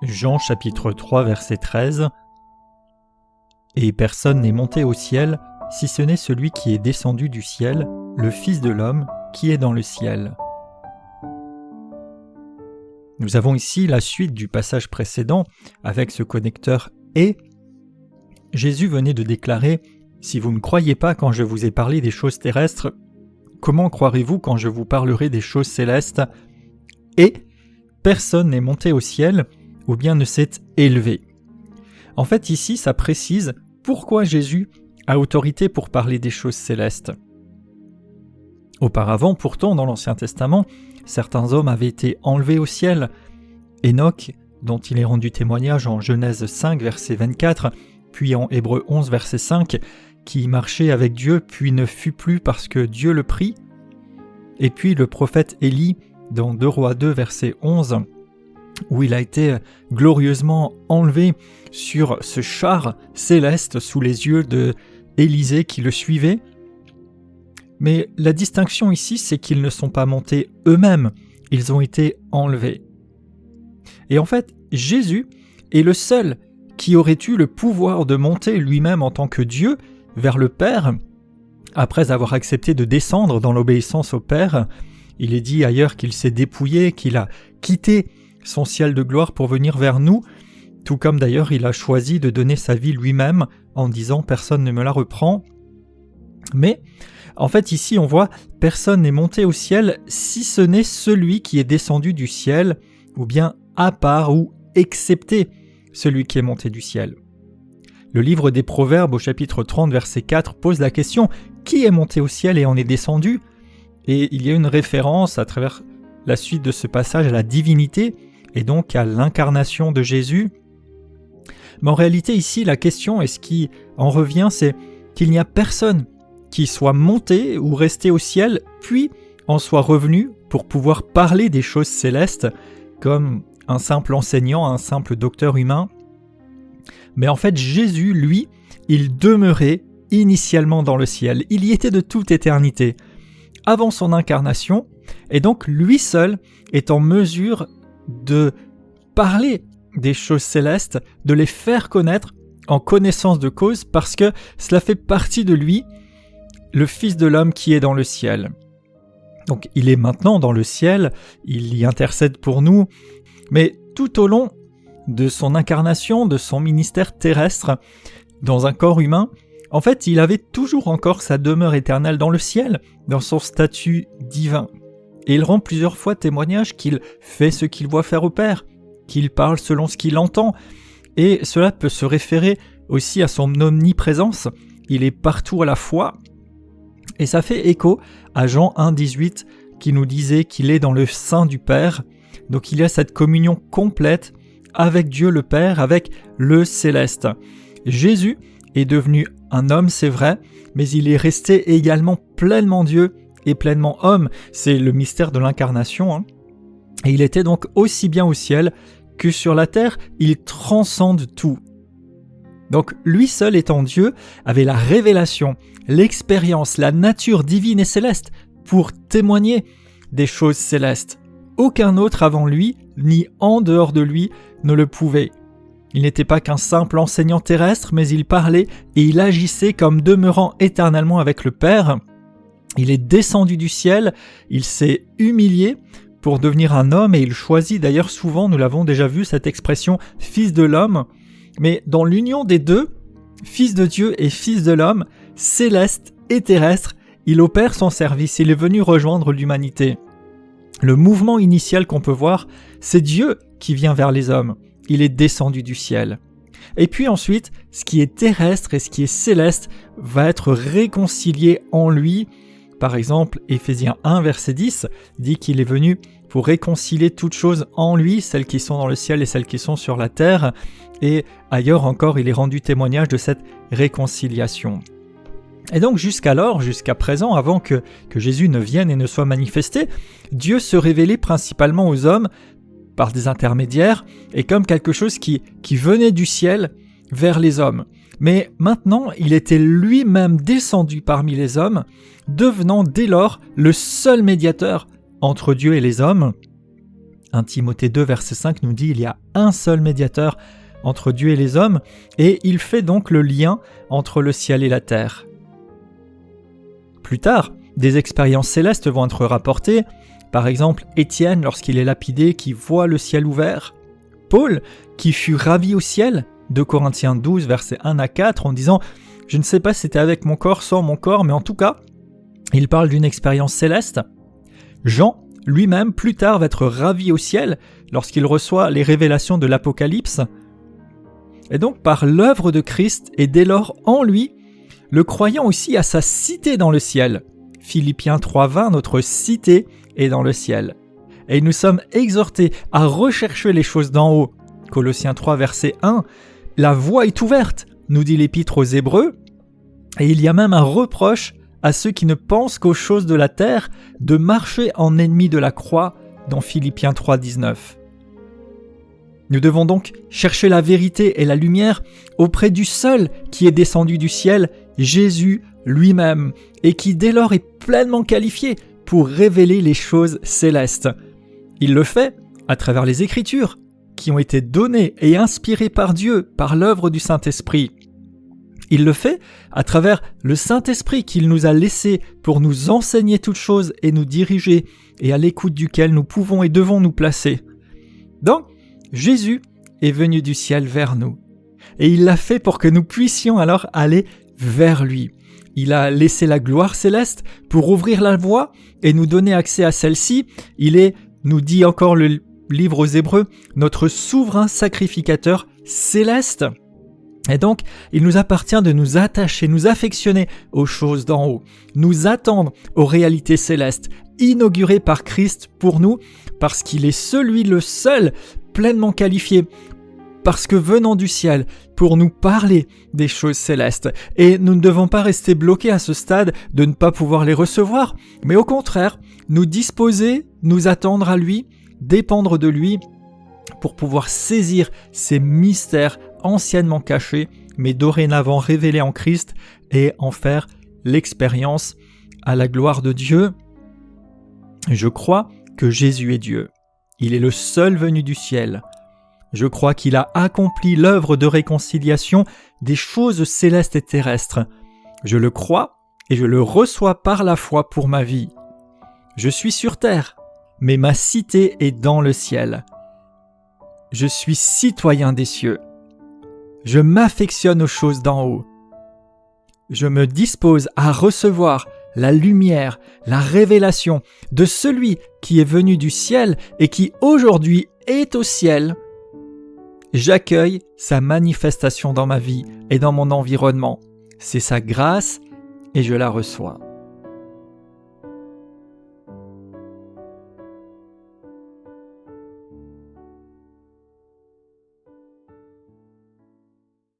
Jean chapitre 3 verset 13. Et personne n'est monté au ciel, si ce n'est celui qui est descendu du ciel, le Fils de l'homme qui est dans le ciel. Nous avons ici la suite du passage précédent avec ce connecteur « et ». Jésus venait de déclarer « Si vous ne croyez pas quand je vous ai parlé des choses terrestres, comment croirez-vous quand je vous parlerai des choses célestes ?» Et personne n'est monté au ciel ou bien ne s'est élevé. En fait, ici, ça précise pourquoi Jésus a autorité pour parler des choses célestes. Auparavant, pourtant, dans l'Ancien Testament, certains hommes avaient été enlevés au ciel. Enoch, dont il est rendu témoignage en Genèse 5, verset 24, puis en Hébreux 11, verset 5, qui marchait avec Dieu, puis ne fut plus parce que Dieu le prit. Et puis le prophète Élie, dans 2 Rois 2, verset 11, où il a été glorieusement enlevé sur ce char céleste sous les yeux de Élisée qui le suivait. Mais la distinction ici, c'est qu'ils ne sont pas montés eux-mêmes, ils ont été enlevés. Et en fait, Jésus est le seul qui aurait eu le pouvoir de monter lui-même en tant que Dieu vers le Père, après avoir accepté de descendre dans l'obéissance au Père. Il est dit ailleurs qu'il s'est dépouillé, qu'il a quitté son ciel de gloire pour venir vers nous, tout comme d'ailleurs il a choisi de donner sa vie lui-même en disant « personne ne me la reprend ». Mais en fait ici on voit « personne n'est monté au ciel si ce n'est celui qui est descendu du ciel » ou bien « à part » ou « excepté » celui qui est monté du ciel. Le livre des Proverbes au chapitre 30 verset 4 pose la question « qui est monté au ciel et en est descendu ?» Et il y a une référence à travers la suite de ce passage à la divinité et donc à l'incarnation de Jésus. Mais en réalité ici la question et ce qui en revient c'est qu'il n'y a personne qui soit monté ou resté au ciel puis en soit revenu pour pouvoir parler des choses célestes comme un simple enseignant, un simple docteur humain. Mais en fait Jésus, lui, il demeurait initialement dans le ciel, il y était de toute éternité, avant son incarnation, et donc lui seul est en mesure de parler des choses célestes, de les faire connaître en connaissance de cause, parce que cela fait partie de lui, le Fils de l'homme qui est dans le ciel. Donc il est maintenant dans le ciel, il y intercède pour nous, mais tout au long de son incarnation, de son ministère terrestre, dans un corps humain, en fait il avait toujours encore sa demeure éternelle dans le ciel, dans son statut divin. Et il rend plusieurs fois témoignage qu'il fait ce qu'il voit faire au Père, qu'il parle selon ce qu'il entend, et cela peut se référer aussi à son omniprésence, il est partout à la fois, et ça fait écho à Jean 1, 18 qui nous disait qu'il est dans le sein du Père, donc il y a cette communion complète avec Dieu le Père, avec le céleste. Jésus est devenu un homme, c'est vrai, mais il est resté également pleinement Dieu et pleinement homme, c'est le mystère de l'incarnation, Et il était donc aussi bien au ciel que sur la terre, il transcende tout. Donc lui seul étant Dieu avait la révélation, l'expérience, la nature divine et céleste pour témoigner des choses célestes. Aucun autre avant lui, ni en dehors de lui, ne le pouvait. Il n'était pas qu'un simple enseignant terrestre, mais il parlait et il agissait comme demeurant éternellement avec le Père. Il est descendu du ciel, il s'est humilié pour devenir un homme et il choisit d'ailleurs souvent, nous l'avons déjà vu, cette expression « fils de l'homme ». Mais dans l'union des deux, fils de Dieu et fils de l'homme, céleste et terrestre, il opère son service, il est venu rejoindre l'humanité. Le mouvement initial qu'on peut voir, c'est Dieu qui vient vers les hommes. Il est descendu du ciel. Et puis ensuite, ce qui est terrestre et ce qui est céleste va être réconcilié en lui. Par exemple, Éphésiens 1, verset 10 dit qu'il est venu pour réconcilier toutes choses en lui, celles qui sont dans le ciel et celles qui sont sur la terre. Et ailleurs encore, il est rendu témoignage de cette réconciliation. Et donc jusqu'alors, jusqu'à présent, avant que Jésus ne vienne et ne soit manifesté, Dieu se révélait principalement aux hommes par des intermédiaires et comme quelque chose qui venait du ciel vers les hommes. Mais maintenant, il était lui-même descendu parmi les hommes, devenant dès lors le seul médiateur entre Dieu et les hommes. 1 Timothée 2, verset 5 nous dit « Il y a un seul médiateur entre Dieu et les hommes, et il fait donc le lien entre le ciel et la terre. » Plus tard, des expériences célestes vont être rapportées, par exemple Étienne lorsqu'il est lapidé qui voit le ciel ouvert, Paul qui fut ravi au ciel, 2 Corinthiens 12, versets 1 à 4, en disant « Je ne sais pas si c'était avec mon corps, sans mon corps, mais en tout cas, il parle d'une expérience céleste. » Jean, lui-même, plus tard, va être ravi au ciel lorsqu'il reçoit les révélations de l'Apocalypse. Et donc, par l'œuvre de Christ et dès lors en lui, le croyant aussi a sa cité dans le ciel. Philippiens 3,20, notre cité est dans le ciel. Et nous sommes exhortés à rechercher les choses d'en haut. Colossiens 3, verset 1, la voie est ouverte, nous dit l'Épître aux Hébreux, et il y a même un reproche à ceux qui ne pensent qu'aux choses de la terre de marcher en ennemis de la croix dans Philippiens 3, 19. Nous devons donc chercher la vérité et la lumière auprès du seul qui est descendu du ciel, Jésus lui-même, et qui dès lors est pleinement qualifié pour révéler les choses célestes. Il le fait à travers les Écritures, qui ont été données et inspirées par Dieu par l'œuvre du Saint-Esprit. Il le fait à travers le Saint-Esprit qu'il nous a laissé pour nous enseigner toutes choses et nous diriger, et à l'écoute duquel nous pouvons et devons nous placer. Donc, Jésus est venu du ciel vers nous, et il l'a fait pour que nous puissions alors aller vers lui. Il a laissé la gloire céleste pour ouvrir la voie et nous donner accès à celle-ci. Il est, nous dit encore le livre aux Hébreux, notre souverain sacrificateur céleste. Et donc, il nous appartient de nous attacher, nous affectionner aux choses d'en haut, nous attendre aux réalités célestes, inaugurées par Christ pour nous, parce qu'il est celui le seul pleinement qualifié, parce que venant du ciel, pour nous parler des choses célestes. Et nous ne devons pas rester bloqués à ce stade de ne pas pouvoir les recevoir, mais au contraire, nous disposer, nous attendre à lui, dépendre de lui, pour pouvoir saisir ces mystères anciennement cachés, mais dorénavant révélés en Christ, et en faire l'expérience à la gloire de Dieu. Je crois que Jésus est Dieu. Il est le seul venu du ciel. Je crois qu'il a accompli l'œuvre de réconciliation des choses célestes et terrestres. Je le crois et je le reçois par la foi pour ma vie. Je suis sur terre, mais ma cité est dans le ciel. Je suis citoyen des cieux. Je m'affectionne aux choses d'en haut. Je me dispose à recevoir la lumière, la révélation de celui qui est venu du ciel et qui aujourd'hui est au ciel. J'accueille sa manifestation dans ma vie et dans mon environnement. C'est sa grâce et je la reçois.